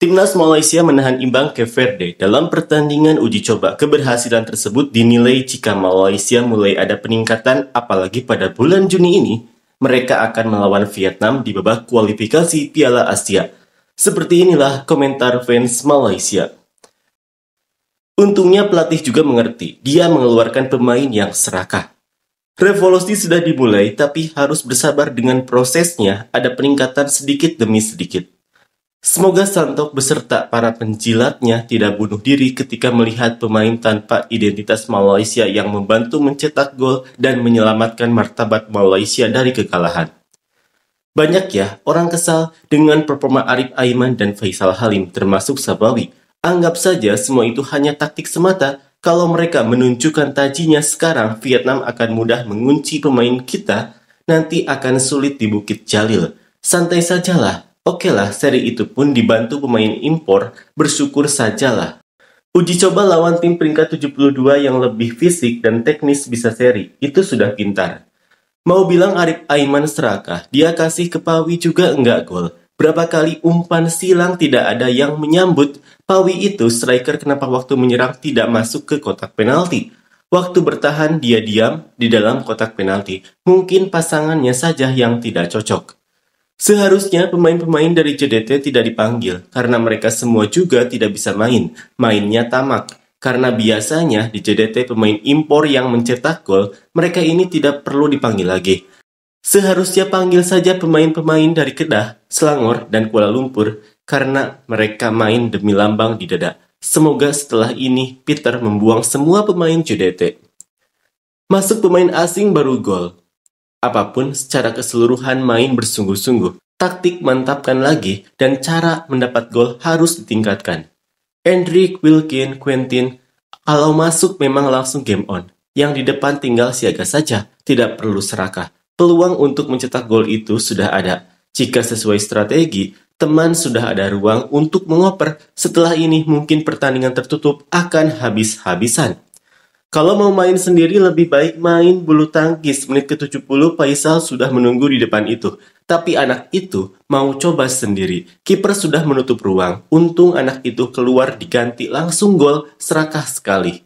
Timnas Malaysia menahan imbang Cape Verde. Dalam pertandingan uji coba, keberhasilan tersebut dinilai jika Malaysia mulai ada peningkatan, apalagi pada bulan Juni ini, mereka akan melawan Vietnam di babak kualifikasi Piala Asia. Seperti inilah komentar fans Malaysia. Untungnya pelatih juga mengerti, dia mengeluarkan pemain yang serakah. Revolusi sudah dimulai, tapi harus bersabar dengan prosesnya, ada peningkatan sedikit demi sedikit. Semoga Santok beserta para penjilatnya tidak bunuh diri ketika melihat pemain tanpa identitas Malaysia yang membantu mencetak gol dan menyelamatkan martabat Malaysia dari kekalahan. Banyak ya orang kesal dengan performa Arif Aiman dan Faisal Halim termasuk Sabawi. Anggap saja semua itu hanya taktik semata. Kalau mereka menunjukkan tajinya sekarang, Vietnam akan mudah mengunci pemain kita, nanti akan sulit di Bukit Jalil. Santai sajalah. Oke lah, seri itu pun dibantu pemain impor, bersyukur sajalah. Uji coba lawan tim peringkat 72 yang lebih fisik dan teknis bisa seri, itu sudah pintar. Mau bilang Arif Aiman serakah, dia kasih ke Pawi juga enggak gol. Berapa kali umpan silang tidak ada yang menyambut. Pawi itu striker kenapa waktu menyerang tidak masuk ke kotak penalti. Waktu bertahan dia diam di dalam kotak penalti. Mungkin pasangannya saja yang tidak cocok. Seharusnya pemain-pemain dari JDT tidak dipanggil, karena mereka semua juga tidak bisa main. Mainnya tamak, karena biasanya di JDT pemain impor yang mencetak gol, mereka ini tidak perlu dipanggil lagi. Seharusnya panggil saja pemain-pemain dari Kedah, Selangor, dan Kuala Lumpur, karena mereka main demi lambang di dada. Semoga setelah ini Peter membuang semua pemain JDT. Masuk pemain asing baru gol. Apapun secara keseluruhan main bersungguh-sungguh, taktik mantapkan lagi, dan cara mendapat gol harus ditingkatkan. Hendrik, Wilkin, Quentin, kalau masuk memang langsung game on. Yang di depan tinggal siaga saja, tidak perlu serakah. Peluang untuk mencetak gol itu sudah ada. Jika sesuai strategi, teman sudah ada ruang untuk mengoper. Setelah ini mungkin pertandingan tertutup akan habis-habisan. Kalau mau main sendiri lebih baik main bulu tangkis. Menit ke-70 Faisal sudah menunggu di depan itu. Tapi anak itu mau coba sendiri. Kiper sudah menutup ruang. Untung anak itu keluar diganti langsung gol, serakah sekali.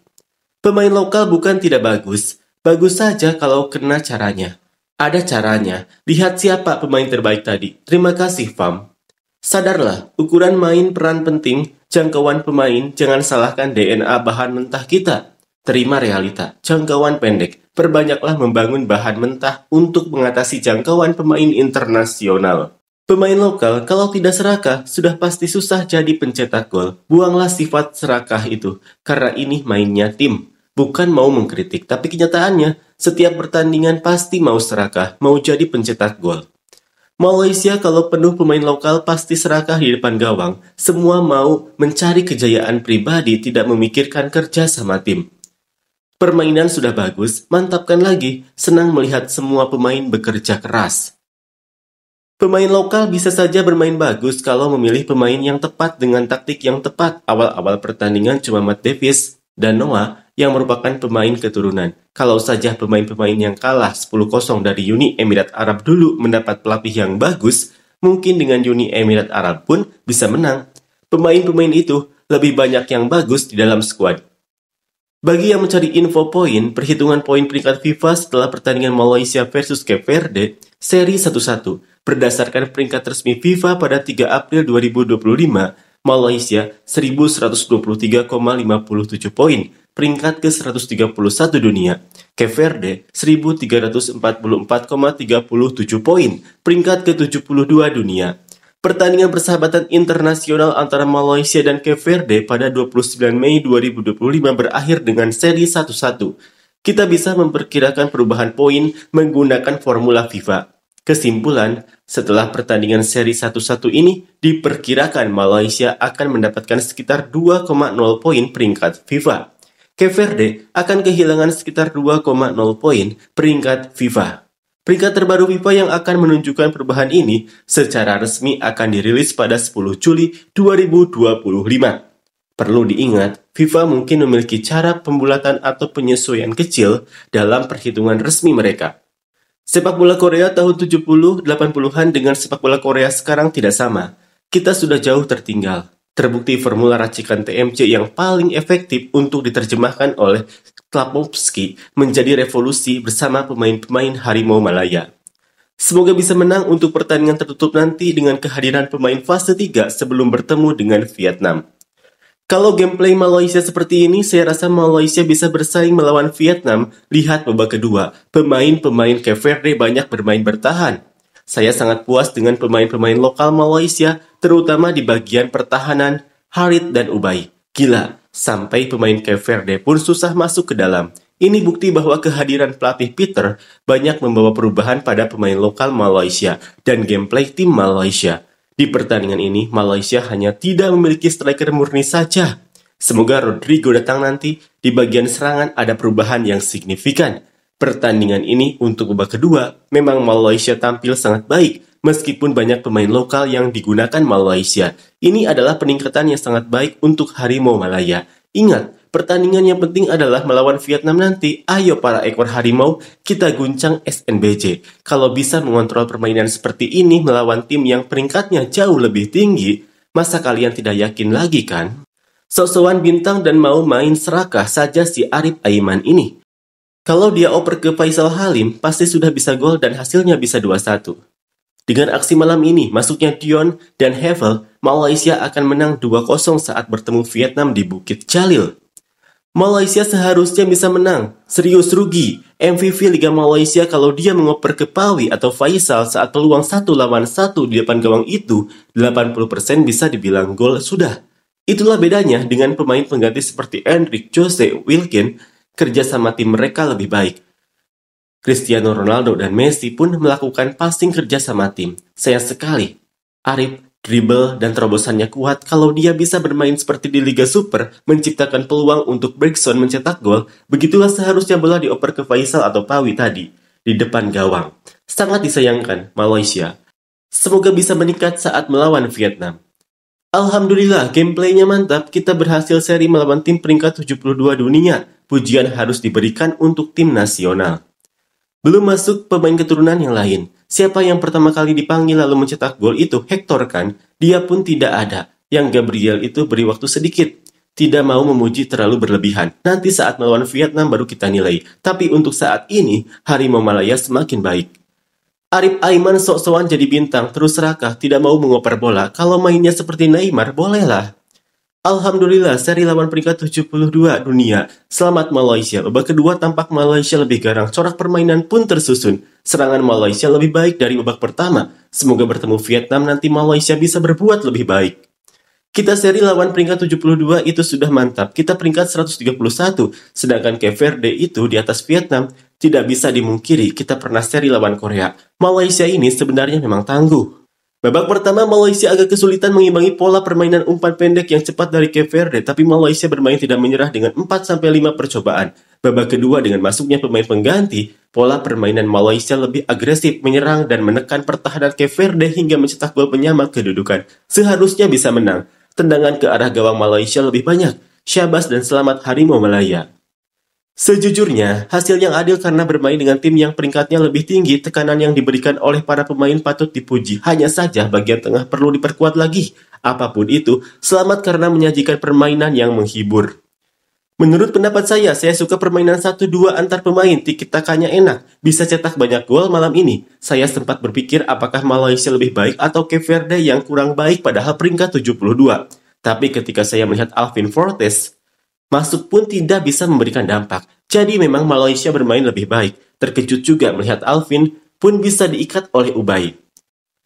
Pemain lokal bukan tidak bagus. Bagus saja kalau kena caranya. Ada caranya. Lihat siapa pemain terbaik tadi. Terima kasih, Fam. Sadarlah, ukuran main peran penting. Jangkauan pemain, jangan salahkan DNA bahan mentah kita. Terima realita, jangkauan pendek. Perbanyaklah membangun bahan mentah untuk mengatasi jangkauan pemain internasional. Pemain lokal, kalau tidak serakah, sudah pasti susah jadi pencetak gol. Buanglah sifat serakah itu, karena ini mainnya tim. Bukan mau mengkritik, tapi kenyataannya, setiap pertandingan pasti mau serakah, mau jadi pencetak gol. Malaysia kalau penuh pemain lokal pasti serakah di depan gawang. Semua mau mencari kejayaan pribadi, tidak memikirkan kerja sama tim. Permainan sudah bagus, mantapkan lagi. Senang melihat semua pemain bekerja keras. Pemain lokal bisa saja bermain bagus kalau memilih pemain yang tepat dengan taktik yang tepat. Awal-awal pertandingan cuma Matt Davis dan Noah yang merupakan pemain keturunan. Kalau saja pemain-pemain yang kalah 10-0 dari Uni Emirat Arab dulu mendapat pelatih yang bagus, mungkin dengan Uni Emirat Arab pun bisa menang. Pemain-pemain itu lebih banyak yang bagus di dalam skuad. Bagi yang mencari info poin, perhitungan poin peringkat FIFA setelah pertandingan Malaysia versus Cape Verde, seri 1-1, berdasarkan peringkat resmi FIFA pada 3 April 2025, Malaysia 1123,57 poin, peringkat ke-131 dunia. Cape Verde 1344,37 poin, peringkat ke-72 dunia. Pertandingan persahabatan internasional antara Malaysia dan Cape Verde pada 29 Mei 2025 berakhir dengan seri 1-1. Kita bisa memperkirakan perubahan poin menggunakan formula FIFA. Kesimpulan, setelah pertandingan seri 1-1 ini, diperkirakan Malaysia akan mendapatkan sekitar 2,0 poin peringkat FIFA. Cape Verde akan kehilangan sekitar 2,0 poin peringkat FIFA. Peringkat terbaru FIFA yang akan menunjukkan perubahan ini secara resmi akan dirilis pada 10 Juli 2025. Perlu diingat, FIFA mungkin memiliki cara pembulatan atau penyesuaian kecil dalam perhitungan resmi mereka. Sepak bola Korea tahun 70-80-an dengan sepak bola Korea sekarang tidak sama. Kita sudah jauh tertinggal. Terbukti formula racikan TMC yang paling efektif untuk diterjemahkan oleh Klapowski menjadi revolusi bersama pemain-pemain Harimau Malaya. Semoga bisa menang untuk pertandingan tertutup nanti dengan kehadiran pemain fase 3 sebelum bertemu dengan Vietnam. Kalau gameplay Malaysia seperti ini, saya rasa Malaysia bisa bersaing melawan Vietnam. Lihat babak kedua, pemain-pemain Cape Verde banyak bermain bertahan. Saya sangat puas dengan pemain-pemain lokal Malaysia, terutama di bagian pertahanan, Harit dan Ubay. Gila, sampai pemain Cape Verde pun susah masuk ke dalam. Ini bukti bahwa kehadiran pelatih Peter banyak membawa perubahan pada pemain lokal Malaysia dan gameplay tim Malaysia. Di pertandingan ini, Malaysia hanya tidak memiliki striker murni saja. Semoga Rodrigo datang nanti, di bagian serangan ada perubahan yang signifikan. Pertandingan ini untuk babak kedua, memang Malaysia tampil sangat baik, meskipun banyak pemain lokal yang digunakan Malaysia. Ini adalah peningkatan yang sangat baik untuk Harimau Malaya. Ingat, pertandingan yang penting adalah melawan Vietnam nanti. Ayo para ekor harimau, kita guncang SNBJ. Kalau bisa mengontrol permainan seperti ini melawan tim yang peringkatnya jauh lebih tinggi, masa kalian tidak yakin lagi kan? Sok-sokan bintang dan mau main serakah saja si Arif Aiman ini. Kalau dia oper ke Faisal Halim, pasti sudah bisa gol dan hasilnya bisa 2-1. Dengan aksi malam ini, masuknya Dion dan Hevel, Malaysia akan menang 2-0 saat bertemu Vietnam di Bukit Jalil. Malaysia seharusnya bisa menang. Serius rugi. MVP Liga Malaysia kalau dia mengoper ke Pawi atau Faisal saat peluang 1 lawan 1 di depan gawang itu, 80% bisa dibilang gol sudah. Itulah bedanya dengan pemain pengganti seperti Enric, Jose, Wilkin. Kerja sama tim mereka lebih baik. Cristiano Ronaldo dan Messi pun melakukan passing kerja sama tim. Sayang sekali, Arif, dribble dan terobosannya kuat. Kalau dia bisa bermain seperti di Liga Super, menciptakan peluang untuk Bergson mencetak gol, begitulah seharusnya bola dioper ke Faisal atau Pawi tadi, di depan gawang. Sangat disayangkan, Malaysia. Semoga bisa meningkat saat melawan Vietnam. Alhamdulillah, gameplaynya mantap. Kita berhasil seri melawan tim peringkat 72 dunia. Pujian harus diberikan untuk tim nasional. Belum masuk pemain keturunan yang lain. Siapa yang pertama kali dipanggil lalu mencetak gol itu Hector kan? Dia pun tidak ada. Yang Gabriel itu beri waktu sedikit. Tidak mau memuji terlalu berlebihan. Nanti saat melawan Vietnam baru kita nilai. Tapi untuk saat ini, Harimau Malaya semakin baik. Arif Aiman sok-sokan jadi bintang, terus serakah, tidak mau mengoper bola. Kalau mainnya seperti Neymar, bolehlah. Alhamdulillah, seri lawan peringkat 72 dunia. Selamat Malaysia. Babak kedua tampak Malaysia lebih garang. Corak permainan pun tersusun. Serangan Malaysia lebih baik dari babak pertama. Semoga bertemu Vietnam nanti Malaysia bisa berbuat lebih baik. Kita seri lawan peringkat 72 itu sudah mantap. Kita peringkat 131. Sedangkan Cape Verde itu di atas Vietnam. Tidak bisa dimungkiri kita pernah seri lawan Korea. Malaysia ini sebenarnya memang tangguh. Babak pertama, Malaysia agak kesulitan mengimbangi pola permainan umpan pendek yang cepat dari Cape Verde, tapi Malaysia bermain tidak menyerah dengan 4-5 percobaan. Babak kedua, dengan masuknya pemain pengganti, pola permainan Malaysia lebih agresif, menyerang dan menekan pertahanan Cape Verde hingga mencetak gol penyama kedudukan. Seharusnya bisa menang. Tendangan ke arah gawang Malaysia lebih banyak. Syabas dan selamat Harimau Malaya. Sejujurnya, hasil yang adil karena bermain dengan tim yang peringkatnya lebih tinggi, tekanan yang diberikan oleh para pemain patut dipuji. Hanya saja bagian tengah perlu diperkuat lagi. Apapun itu, selamat karena menyajikan permainan yang menghibur. Menurut pendapat saya suka permainan 1-2 antar pemain, tiki-takanya enak, bisa cetak banyak gol malam ini. Saya sempat berpikir apakah Malaysia lebih baik atau Cape Verde yang kurang baik padahal peringkat 72. Tapi ketika saya melihat Alvin Fortes masuk pun tidak bisa memberikan dampak. Jadi memang Malaysia bermain lebih baik. Terkejut juga melihat Alvin pun bisa diikat oleh Ubay.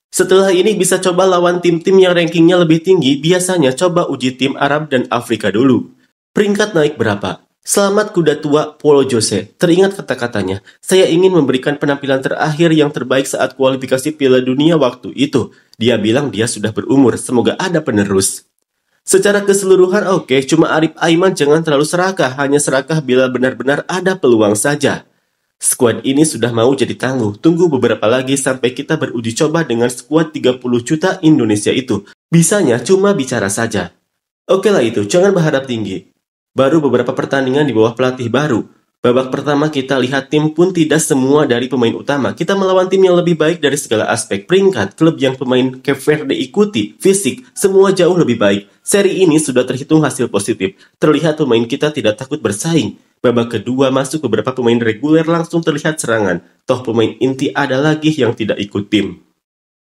Setelah ini bisa coba lawan tim-tim yang rankingnya lebih tinggi. Biasanya coba uji tim Arab dan Afrika dulu. Peringkat naik berapa? Selamat kuda tua Paulo Jose. Teringat kata-katanya, saya ingin memberikan penampilan terakhir yang terbaik saat kualifikasi Piala Dunia waktu itu. Dia bilang dia sudah berumur, semoga ada penerus. Secara keseluruhan oke, cuma Arif Aiman jangan terlalu serakah, hanya serakah bila benar-benar ada peluang saja. Skuad ini sudah mau jadi tangguh, tunggu beberapa lagi sampai kita beruji coba dengan skuad 30 juta Indonesia itu. Bisanya cuma bicara saja. Oke lah itu, jangan berharap tinggi. Baru beberapa pertandingan di bawah pelatih baru. Babak pertama kita lihat tim pun tidak semua dari pemain utama. Kita melawan tim yang lebih baik dari segala aspek. Peringkat, klub yang pemain Cape Verde ikuti, fisik, semua jauh lebih baik. Seri ini sudah terhitung hasil positif. Terlihat pemain kita tidak takut bersaing. Babak kedua masuk beberapa pemain reguler langsung terlihat serangan. Toh pemain inti ada lagi yang tidak ikut tim.